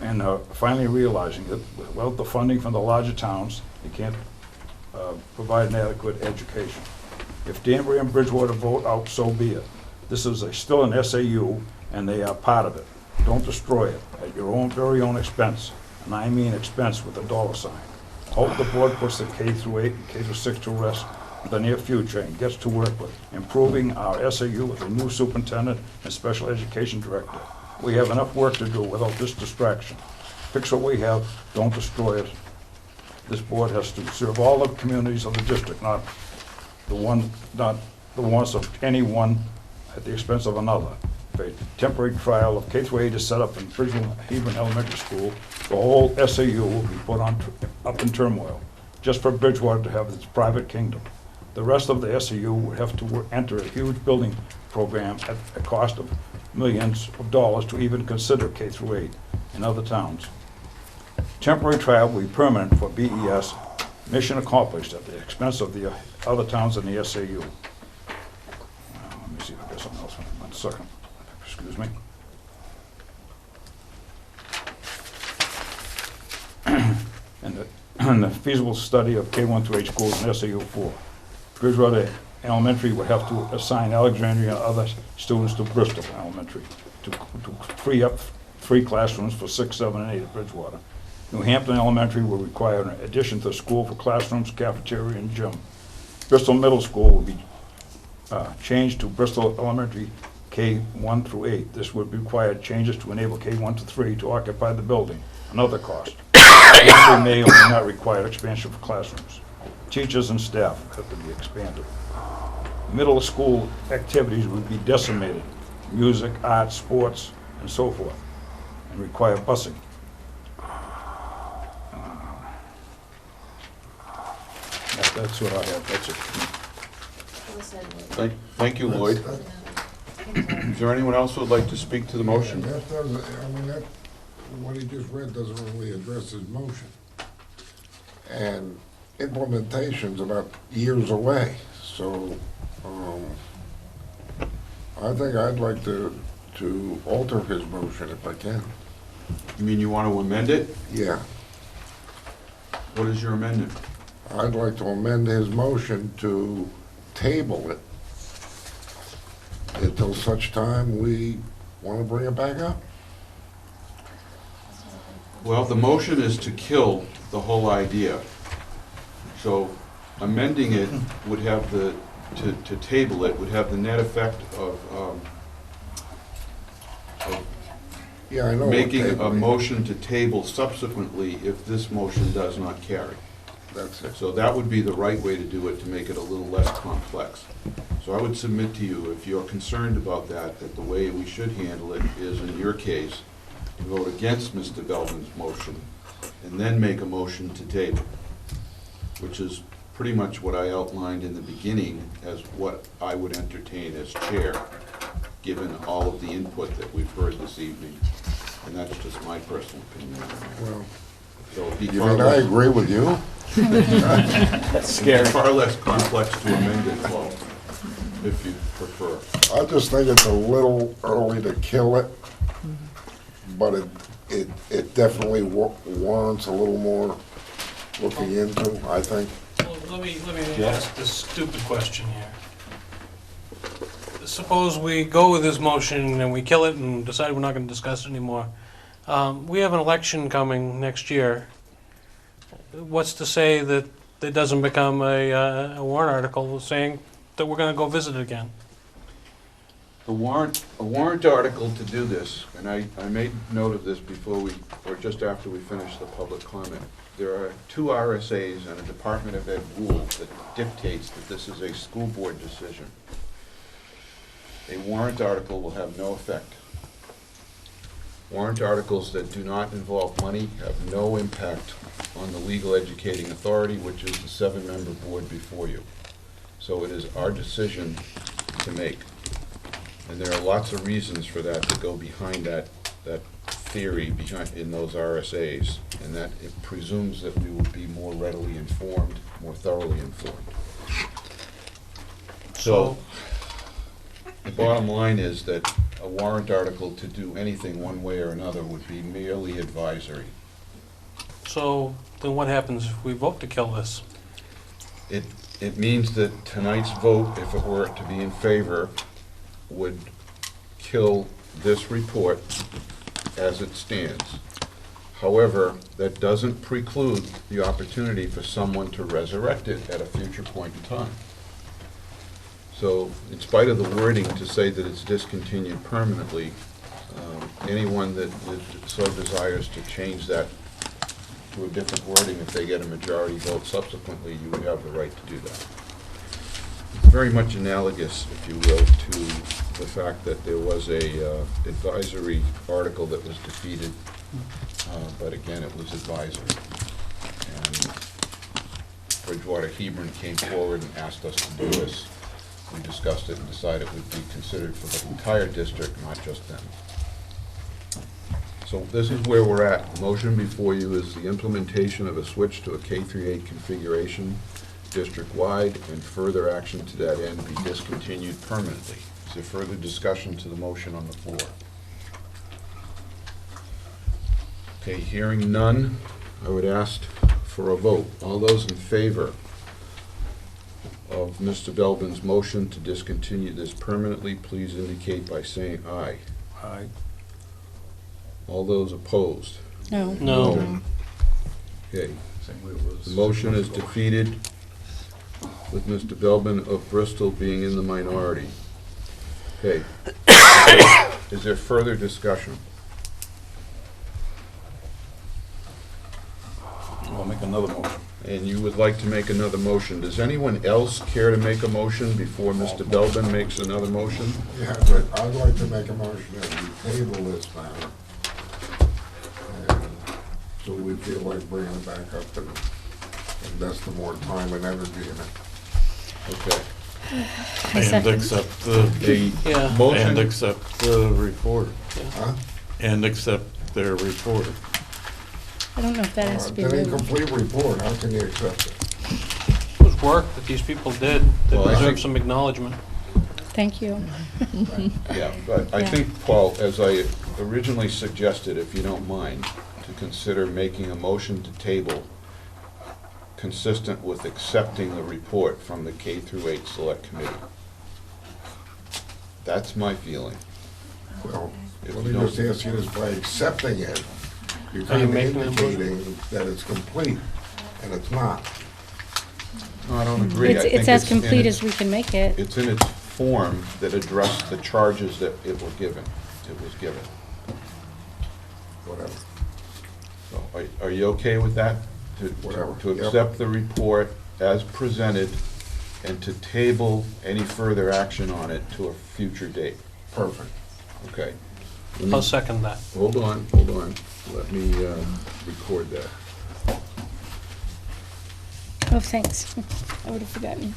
and finally realizing that without the funding from the larger towns, you can't provide an adequate education. If Danbury and Bridgewater vote out, so be it. This is still an SAU, and they are part of it. Don't destroy it at your very own expense, and I mean expense with a dollar sign. Hope the board puts the K through 8 and K through 6 to rest in the near future and gets to work with improving our SAU with a new superintendent and special education director. We have enough work to do without this distraction. Fix what we have, don't destroy it. This board has to serve all the communities of the district, not the wants of any one at the expense of another. If a temporary trial of K through 8 is set up in Bridgehaven Elementary School, the whole SAU will be put up in turmoil, just for Bridgewater to have its private kingdom. The rest of the SAU would have to enter a huge building program at a cost of millions of dollars to even consider K through 8 in other towns. Temporary trial will be permanent for BES, mission accomplished at the expense of the other towns in the SAU. Let me see if I got something else. 1 second. Excuse me. And the feasible study of K1 through 8 schools in SAU 4. Bridgewater Elementary would have to assign Alexandria and other students to Bristol Elementary to free up 3 classrooms for 6, 7, and 8 at Bridgewater. New Hampton Elementary will require an addition to the school for classrooms, cafeteria, and gym. Bristol Middle School will be changed to Bristol Elementary K1 through 8. This would require changes to enable K1 to 3 to occupy the building, another cost. They may or may not require expansion for classrooms. Teachers and staff have to be expanded. Middle school activities would be decimated, music, art, sports, and so forth, and require busing. That's what I have, that's it. Thank you, Lloyd. Is there anyone else who would like to speak to the motion? That doesn't, I mean, that, what he just read doesn't really address his motion. And implementation's about years away, so, I think I'd like to alter his motion if I can. You mean you want to amend it? Yeah. What is your amendment? I'd like to amend his motion to table it until such time we want to bring it back up. Well, the motion is to kill the whole idea. So amending it would have the, to table it, would have the net effect of Yeah, I know. making a motion to table subsequently if this motion does not carry. That's it. So that would be the right way to do it, to make it a little less complex. So I would submit to you, if you're concerned about that, that the way we should handle it is, in your case, to vote against Mr. Belvin's motion, and then make a motion to table, which is pretty much what I outlined in the beginning as what I would entertain as chair, given all of the input that we've heard this evening. And that's just my personal opinion. Well, So it'd be you far mean I less, agree with you? That's scary. far less complex to amend it, Flo, if you prefer. I just think it's a little early to kill it, but it definitely warrants a little more looking into, I think. Well, let me ask this stupid question here. Suppose we go with this motion and we kill it and decide we're not going to discuss it anymore. We have an election coming next year. What's to say that it doesn't become a warrant article saying that we're going to go visit it again? A warrant article to do this, and I made note of this before we, or just after we finished the public comment. There are 2 RSAs and a Department of Ed rule that dictates that this is a school board decision. A warrant article will have no effect. Warrant articles that do not involve money have no impact on the legal educating authority, which is the 7-member board before you. So it is our decision to make. And there are lots of reasons for that to go behind that theory in those RSAs, and that it presumes that we will be more readily informed, more thoroughly informed. So the bottom line is that a warrant article to do anything one way or another would be merely advisory. So then what happens if we vote to kill this? It means that tonight's vote, if it were to be in favor, would kill this report as it stands. However, that doesn't preclude the opportunity for someone to resurrect it at a future point in time. So, in spite of the wording to say that it's discontinued permanently, anyone that so desires to change that to a different wording, if they get a majority vote subsequently, you would have the right to do that. It's very much analogous, if you will, to the fact that there was a advisory article that was defeated, but again, it was advisory. And Bridgewater Hebron came forward and asked us to do this. We discussed it and decided it would be considered for the entire district, not just them. So this is where we're at. The motion before you is the implementation of a switch to a K-8 configuration district-wide, and further action to that end be discontinued permanently. Is there further discussion to the motion on the floor? Okay, hearing none, I would ask for a vote. All those in favor of Mr. Belbin's motion to discontinue this permanently, please indicate by saying aye. Aye. All those opposed? No. No. Okay. The motion is defeated with Mr. Belbin of Bristol being in the minority. Okay. Is there further discussion? I'll make another motion. And you would like to make another motion. Does anyone else care to make a motion before Mr. Belbin makes another motion? Yeah, but I'd like to make a motion that we table this matter. And so we feel like bringing it back up and invest more time and energy in it. Okay. And accept the, Yeah. and Motion, accept the report. Huh? And accept their report. I don't know if that has to be It's an moved. incomplete report, how can you accept it? It was work that these people did that Well, I think- deserves some acknowledgement. Thank you. yeah, but I Yeah. think, Paul, as I originally suggested, if you don't mind, to consider making a motion to table consistent with accepting the report from the K-8 Select Committee. That's my feeling. Well, If let you me don't- just ask you this, by accepting it, you're Are you kind of making a motion? indicating that it's complete, and it's not. No, I don't agree. I think It's as in complete its- as we can make it. It's in its form that addressed the charges that it was given. Whatever. So, are you okay with that? Whatever, To yep. accept the report as presented and to table any further action on it to a future date? Perfect. Okay. I'll second that. Hold on. Let me record that. Oh, thanks. I would have forgotten.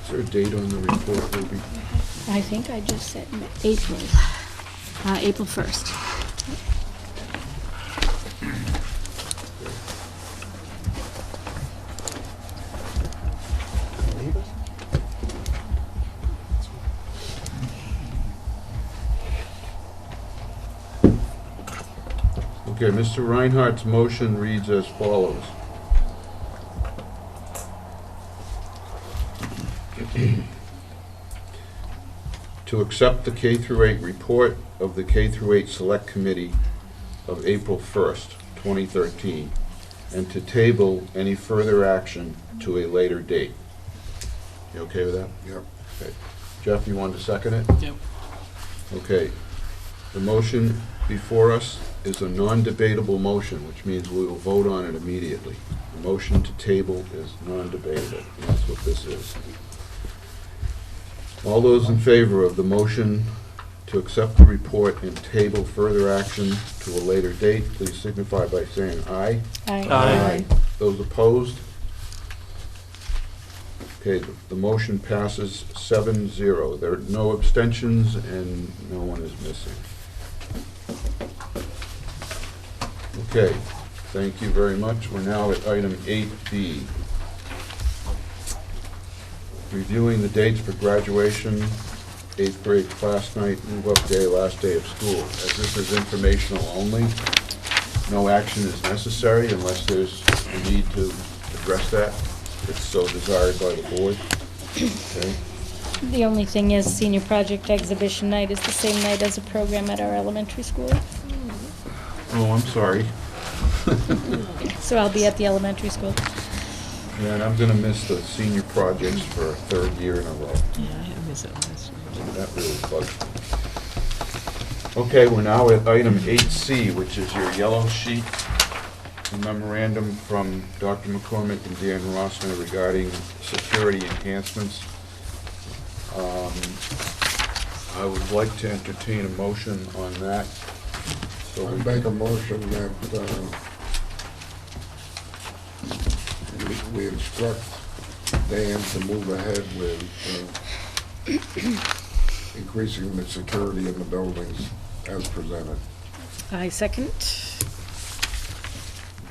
Is there a date on the report, Ruby? I think I just said April. April 1st. Okay, Mr. Reinhardt's motion reads as follows. To accept the K-8 report of the K-8 Select Committee of April 1st, 2013, and to table any further action to a later date. You okay with that? Yep. Okay. Jeff, you wanted to second it? Yep. Okay. The motion before us is a non-debatable motion, which means we will vote on it immediately. The motion to table is non-debatable, and that's what this is. All those in favor of the motion to accept the report and table further action to a later date, please signify by saying aye. Aye. Aye. Those opposed? Okay, the motion passes 7-0. There are no abstentions and no one is missing. Okay, thank you very much. We're now at item 8B. Reviewing the dates for graduation, 8th grade class night, move-up day, last day of school. As this is informational only, no action is necessary unless there's a need to address that, if so desired by the board. Okay. The only thing is senior project exhibition night is the same night as a program at our elementary school. Oh, I'm sorry. So I'll be at the elementary school. Yeah, and I'm gonna miss the senior projects for a third year in a row. Yeah, I missed it last year. That really bugs me. Okay, we're now at item 8C, which is your yellow sheet, a memorandum from Dr. McCormick and Dan Rossner regarding security enhancements. I would like to entertain a motion on that. So I we make a motion that we instruct Dan to move ahead with increasing the security in the buildings as presented. I second.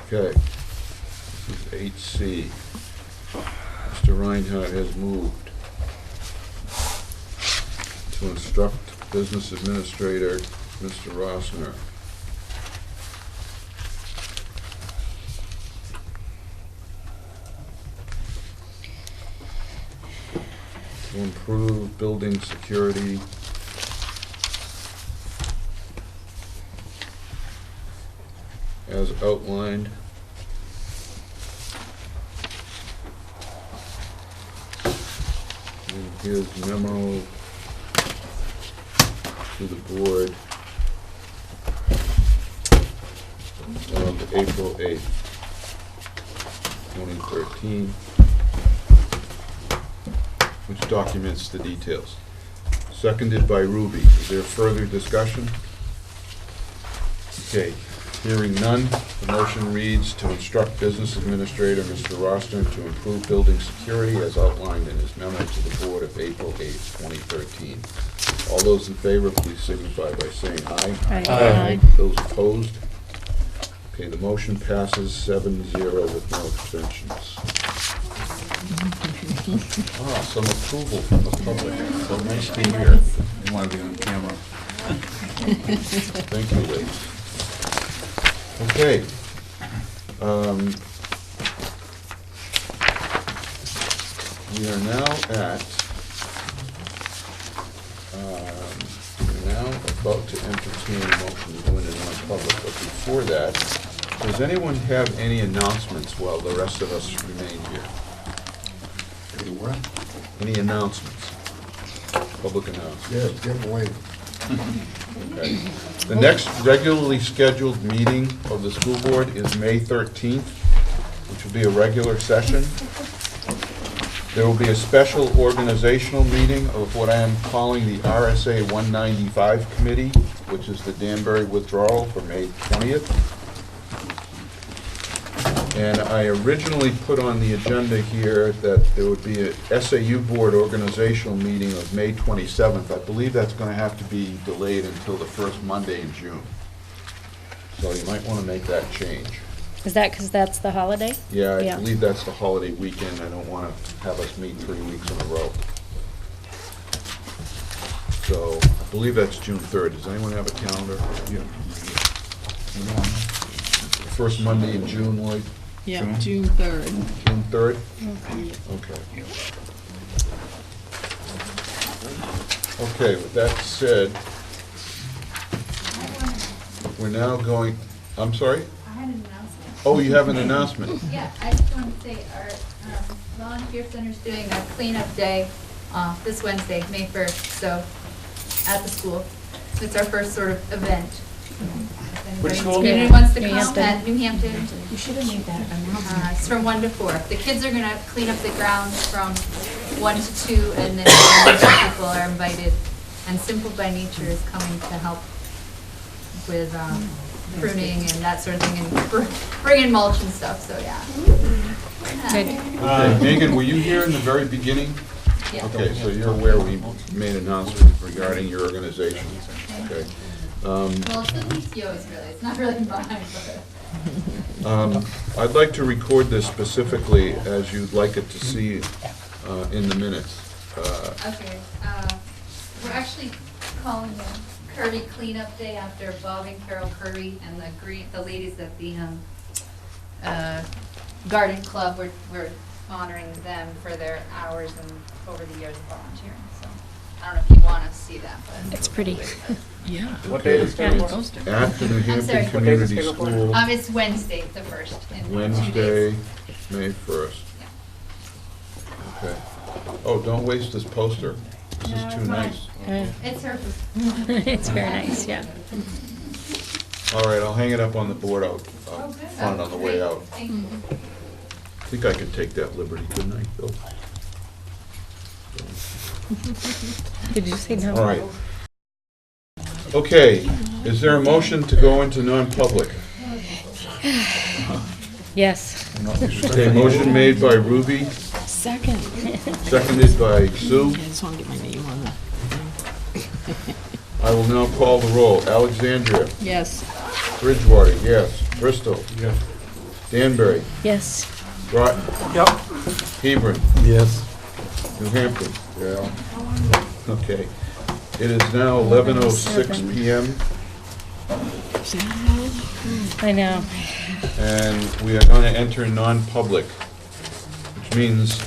Okay, this is 8C. Mr. Reinhardt has moved to instruct Business Administrator, Mr. Rossner, to improve building security as outlined in his memo to the board of April 8th, 2013, which documents the details. Seconded by Ruby. Is there further discussion? Okay, hearing none, the motion reads to instruct Business Administrator Mr. Rossner to improve building security as outlined in his memo to the board of April 8th, 2013. All those in favor, please signify by saying aye. Aye. Aye. Those opposed? Okay, the motion passes 7-0 with no abstentions. Some approval from the public. So nice to hear. You want to be on camera? Thank you, ladies. Okay. We are now at, about to entertain a motion to go into non-public, but before that, does anyone have any announcements while the rest of us remain here? Any what? Any announcements? Public announcements? Yeah, give away. Okay. The next regularly scheduled meeting of the school board is May 13th, which will be a regular session. There will be a special organizational meeting of what I am calling the RSA 195 Committee, which is the Danbury withdrawal for May 20th. And I originally put on the agenda here that there would be a SAU board organizational meeting of May 27th. I believe that's going to have to be delayed until the first Monday in June. So you might want to make that change. Is that because that's the holiday? Yeah, I believe that's the holiday weekend. I don't want to have us meet 3 weeks in a row. So I believe that's June 3rd. Does anyone have a calendar? Yeah. First Monday in June, Lloyd? Yeah, June 3rd. June 3rd? Okay. Okay, with that said, we're now going, I'm sorry? I had an announcement. Oh, you have an announcement? Yeah, I just wanted to say our volunteer center's doing a cleanup day this Wednesday, May 1st, so at the school. It's our first sort of event. Which school? Community wants to New come Hampton. at New Hampton. You should have made that announcement. It's from 1 to 4. The kids are gonna clean up the grounds from 1 to 2, and then a bunch of people are invited. And Simple by Nature is coming to help with pruning and that sort of thing, and bring in mulch and stuff, so yeah. Good. Okay, Megan, were you here in the very beginning? Yeah. Okay, so you're aware we made announcements regarding your organization. Okay. Well, it's the PTOs really, it's not really mine, but. I'd like to record this specifically as you'd like it to see in the minutes. Okay, we're actually calling it Kirby Cleanup Day after Bob and Carol Kirby and the ladies at the Garden Club. We're honoring them for their hours and over the years of volunteering, so I don't know if you want to see that, but. It's pretty. Yeah. What day is it? At the New I'm sorry. Hampton Community School, It's Wednesday, the 1st. in 2 Wednesday, days. May 1st. Yeah. Okay. Oh, don't waste this poster. This is too nice. It's her. It's very nice, yeah. All right, I'll hang it up on the board out front on the way out. Thank you. I think I could take that liberty, couldn't I, Bill? Did you say no? All right. Okay, is there a motion to go into non-public? Yes. Okay, motion made by Ruby, Second. seconded by Sue. I just want to get my name on that. I will now call the roll. Alexandria, Yes. Bridgewater, yes. Bristol, Yes. Danbury, Yes. Groton, Yep. Hebron, Yes. New Hampton. Yeah. Okay. It is now 11:06 PM, I know. and we are going to enter non-public, which means